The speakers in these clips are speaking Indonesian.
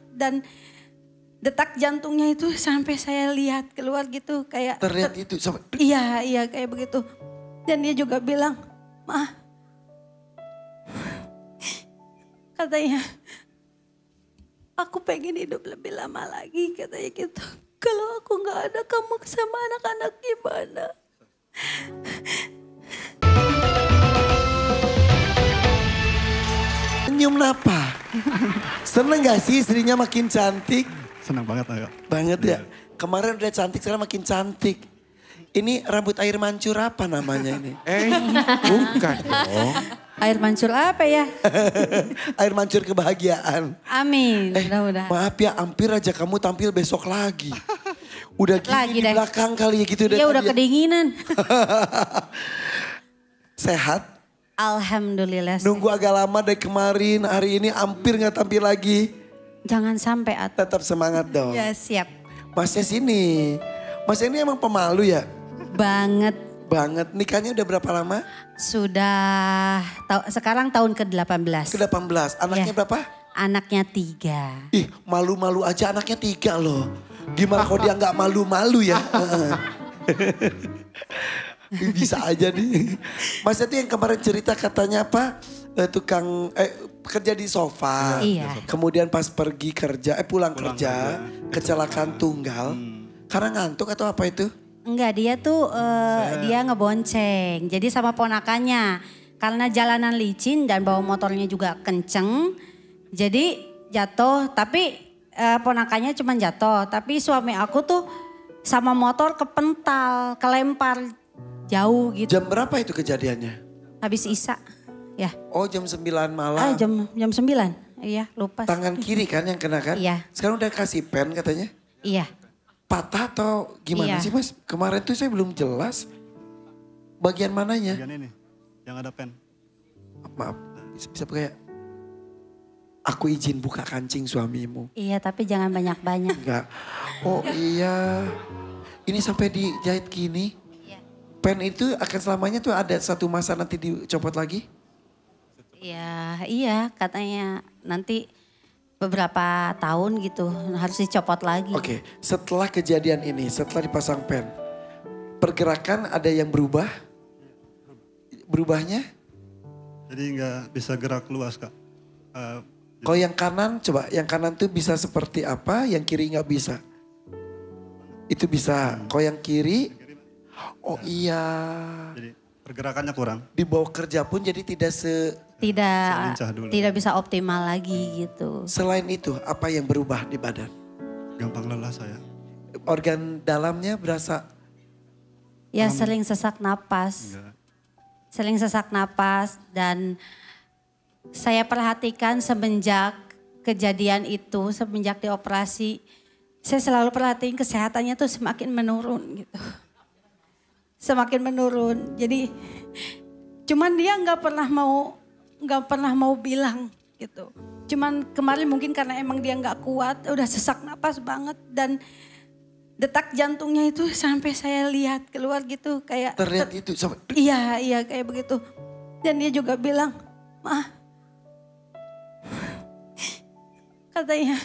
Dan detak jantungnya itu sampai saya lihat keluar gitu kayak. Terlihat itu sampai. Iya kayak begitu. Dan dia juga bilang, "Ma," katanya, "aku pengen hidup lebih lama lagi," katanya gitu. "Kalau aku gak ada kamu sama anak-anak gimana?" Senyum napa? Seneng gak sih istrinya makin cantik? Senang banget agak. Banget ya. Kemarin udah cantik, sekarang makin cantik. Ini rambut air mancur apa namanya ini? Bukan dong. Air mancur apa ya? Air mancur kebahagiaan. Amin, mudah-mudahan. Maaf ya, hampir aja kamu tampil besok lagi. Udah gini Lagi di deh. belakang kali ya gitu. Iya udah kedinginan. Sehat? Alhamdulillah. Nunggu agak lama dari kemarin, hari ini hampir gak tampil lagi. Jangan sampai Tetap semangat dong. Ya siap. Masnya sini. Masnya ini emang pemalu ya? Banget. Banget. Nikahnya udah berapa lama? Sudah sekarang tahun ke-18. Ke-18. Anaknya Ya. berapa? Anaknya 3. Ih, malu-malu aja anaknya 3 loh. Gimana kalau dia nggak malu-malu ya? Bisa aja nih. Mas itu yang kemarin cerita katanya apa? Kerja di sofa. Iya. Kemudian pas pergi kerja, pulang kerja, kecelakaan tunggal. Karena ngantuk atau apa itu? Enggak, dia tuh dia ngebonceng. Jadi sama ponakannya. Karena jalanan licin dan bawa motornya juga kenceng. Jadi jatuh, tapi ponakannya cuma jatuh. Tapi suami aku tuh sama motor kepental, kelempar jauh gitu. Jam berapa itu kejadiannya? Habis Isya. Ya. Oh jam 9 malam. Jam 9. Iya, lupa. Tangan kiri kan yang kena kan? Iya. Sekarang udah kasih pen katanya. Iya. Patah atau gimana Iya. sih mas? Kemarin tuh saya belum jelas. Bagian mananya? Bagian ini yang ada pen. Maaf, bisa kayak aku izin buka kancing suamimu. Iya, tapi jangan banyak-banyak. Enggak. Oh iya. Ini sampai dijahit gini. Iya. Pen itu akan selamanya tuh ada satu masa nanti dicopot lagi? Iya, katanya nanti beberapa tahun gitu harus dicopot lagi. Oke, setelah kejadian ini, setelah dipasang pen, pergerakan ada yang berubah? Berubahnya? Jadi nggak bisa gerak luas kak. Kalau yang kanan, coba yang kanan tuh bisa seperti apa, yang kiri nggak bisa? Itu bisa. Kalau yang kiri, oh iya. Jadi pergerakannya kurang. Dibawa kerja pun jadi tidak Selincah dulu. Tidak bisa optimal lagi gitu. Selain itu, apa yang berubah di badan? Gampang lelah saya. Organ dalamnya berasa? Ya sering sesak napas. Enggak. Sering sesak napas dan saya perhatikan semenjak kejadian itu, semenjak dioperasi, saya selalu perhatiin kesehatannya tuh semakin menurun gitu. Semakin menurun. Jadi cuman dia nggak pernah mau bilang gitu. Cuman kemarin mungkin karena emang dia nggak kuat, udah sesak napas banget dan detak jantungnya itu sampai saya lihat keluar gitu kayak. Terlihat itu sampai. Iya kayak begitu. Dan dia juga bilang, "Ma," katanya,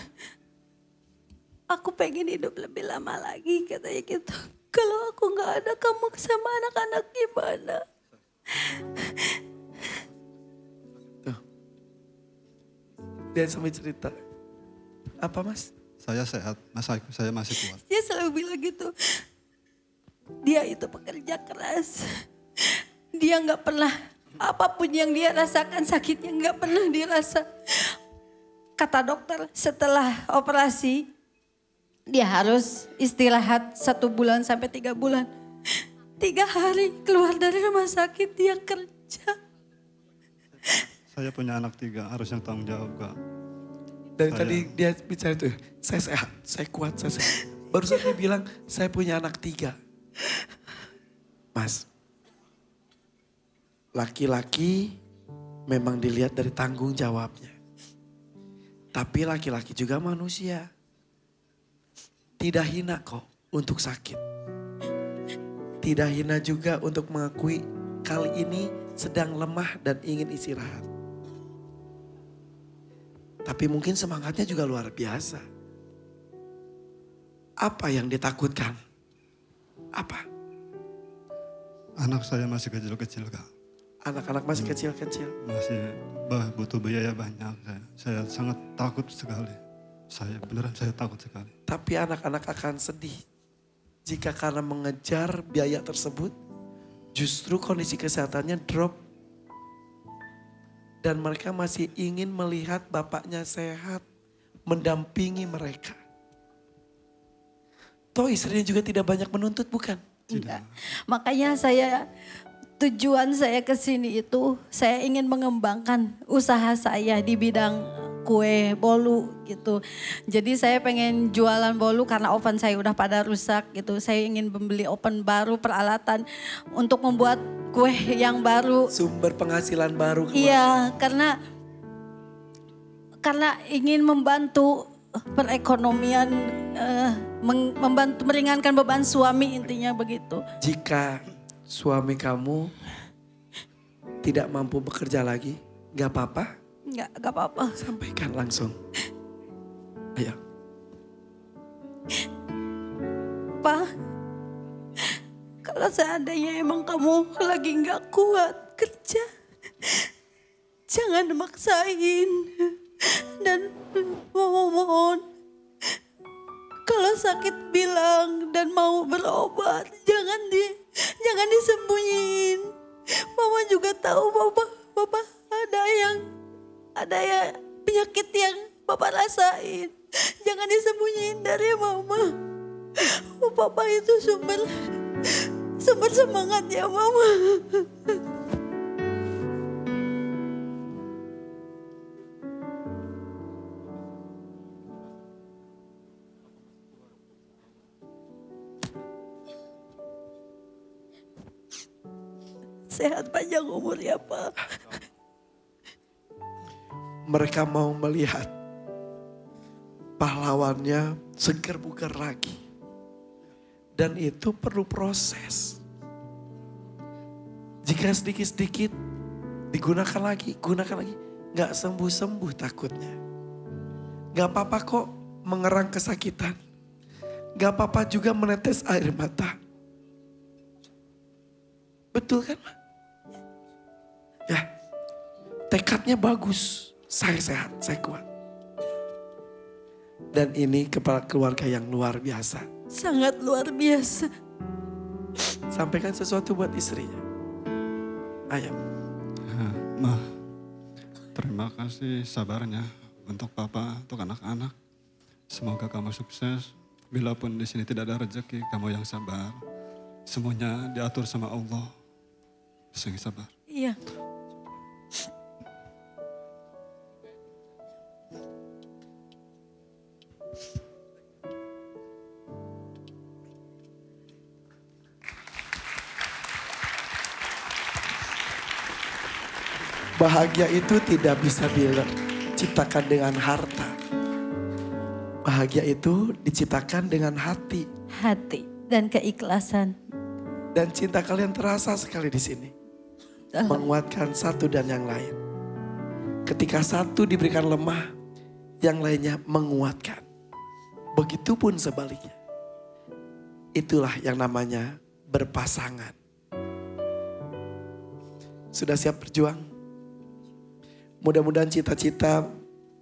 "aku pengen hidup lebih lama lagi," katanya gitu. "Kalau aku nggak ada kamu sama anak-anak gimana?" Dia sampai cerita. Apa mas? Saya sehat, saya masih kuat. Dia selalu bilang gitu. Dia itu pekerja keras. Dia nggak pernah, apapun yang dia rasakan sakitnya nggak pernah dirasa. Kata dokter setelah operasi, dia harus istirahat 1 bulan sampai 3 bulan. 3 hari keluar dari rumah sakit dia kerja. Saya punya anak 3, harus yang tanggung jawab kak. Dari tadi dia bicara itu, saya sehat, saya kuat, saya sehat. Barusan dia bilang, saya punya anak 3. Mas, laki-laki memang dilihat dari tanggung jawabnya. Tapi laki-laki juga manusia. Tidak hina kok untuk sakit. Tidak hina juga untuk mengakui kali ini sedang lemah dan ingin istirahat. Tapi mungkin semangatnya juga luar biasa. Apa yang ditakutkan? Apa? Anak saya masih kecil-kecil Kak. Anak-anak masih kecil-kecil. Masih butuh biaya banyak. Saya sangat takut sekali. Saya takut sekali. Tapi anak-anak akan sedih. Jika karena mengejar biaya tersebut, justru kondisi kesehatannya drop. Dan mereka masih ingin melihat bapaknya sehat, mendampingi mereka. Toh istrinya juga tidak banyak menuntut, bukan? Enggak. Makanya tujuan saya ke sini itu saya ingin mengembangkan usaha saya di bidang kue bolu gitu. Jadi saya pengen jualan bolu karena oven saya udah pada rusak gitu. Saya ingin membeli oven baru, peralatan untuk membuat kue yang baru. Sumber penghasilan baru. Iya, karena ingin membantu perekonomian, membantu meringankan beban suami, intinya begitu. Jika suami kamu tidak mampu bekerja lagi, gak apa-apa? Gak apa-apa. Sampaikan langsung. Ayo. Pak, kalau seandainya emang kamu lagi gak kuat kerja, jangan maksain. Dan mohon, kalau sakit bilang dan mau berobat, jangan disembunyiin. Mama juga tahu Bapak ada ya penyakit yang Bapak rasain. Jangan disembunyiin dari Mama. Papa itu sumber semangatnya Mama. Sehat panjang umur ya Pak. Mereka mau melihat pahlawannya seger bugar lagi. Dan itu perlu proses. Jika sedikit-sedikit digunakan lagi, gunakan lagi. Gak sembuh-sembuh takutnya. Gak apa-apa kok mengerang kesakitan. Gak apa-apa juga menetes air mata. Betul kan? Ya, tekadnya bagus. Saya sehat, saya kuat. Dan ini kepala keluarga yang luar biasa. Sangat luar biasa. Sampaikan sesuatu buat istrinya. Ayo. Ma, terima kasih sabarnya untuk Papa, untuk anak-anak. Semoga kamu sukses. Bilapun di sini tidak ada rezeki, kamu yang sabar. Semuanya diatur sama Allah. Yang sabar. Iya. Bahagia itu tidak bisa diciptakan dengan harta. Bahagia itu diciptakan dengan hati. Hati dan keikhlasan. Dan cinta kalian terasa sekali di sini. Menguatkan satu dan yang lain. Ketika satu diberikan lemah, yang lainnya menguatkan. Begitupun sebaliknya. Itulah yang namanya berpasangan. Sudah siap berjuang? Mudah-mudahan cita-cita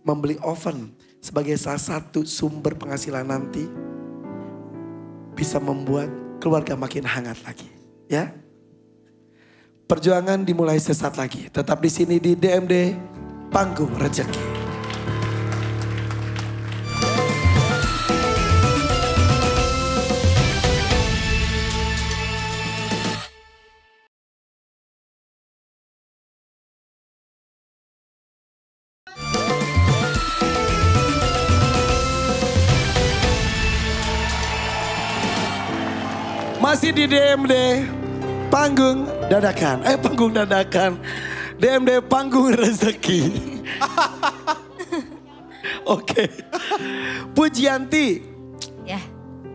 membeli oven sebagai salah satu sumber penghasilan nanti bisa membuat keluarga makin hangat lagi, ya. Perjuangan dimulai sesaat lagi. Tetap di sini di DMD Panggung Rezeki. Masih di DMD Panggung Dadakan. Panggung Dadakan. DMD Panggung Rezeki. Oke. Pujianti. Ya.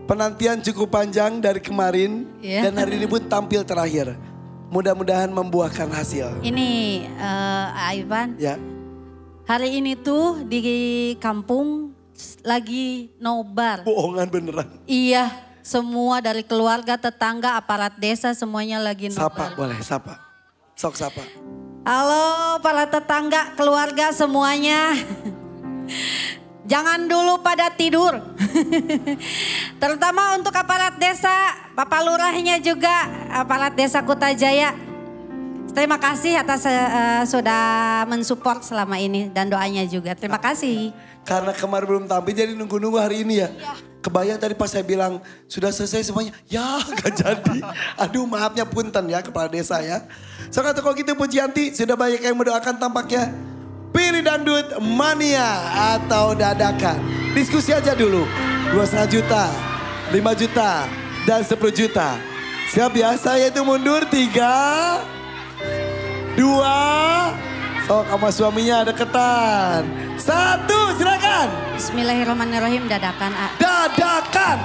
Penantian cukup panjang dari kemarin. Ya. Dan hari ini pun tampil terakhir. Mudah-mudahan membuahkan hasil. Ini Ivan. Ya. Hari ini tuh di kampung lagi nobar. Bohongan beneran. Iya, semua dari keluarga, tetangga, aparat desa semuanya lagi Sapa nobar. boleh, sapa. Sok sapa. Halo para tetangga, keluarga semuanya. Jangan dulu pada tidur. Terutama untuk aparat desa, Bapak Lurahnya juga, aparat desa Kutajaya. Terima kasih atas sudah mensupport selama ini dan doanya juga. Terima kasih. Karena kemarin belum tampil jadi nunggu-nunggu hari ini ya. Kebayang tadi pas saya bilang sudah selesai semuanya. Ya gak jadi. Aduh maafnya punten ya kepala desa ya. Soalnya kalau gitu Pujianti sudah banyak yang mendoakan tampaknya. Pilih dangdut mania atau dadakan. Diskusi aja dulu. 2,5 juta, 5 juta, dan 10 juta. Siap ya, saya itu mundur 3, 2, sok sama suaminya deketan. 1, silakan. Bismillahirrahmanirrahim, dadakan. Dadakan.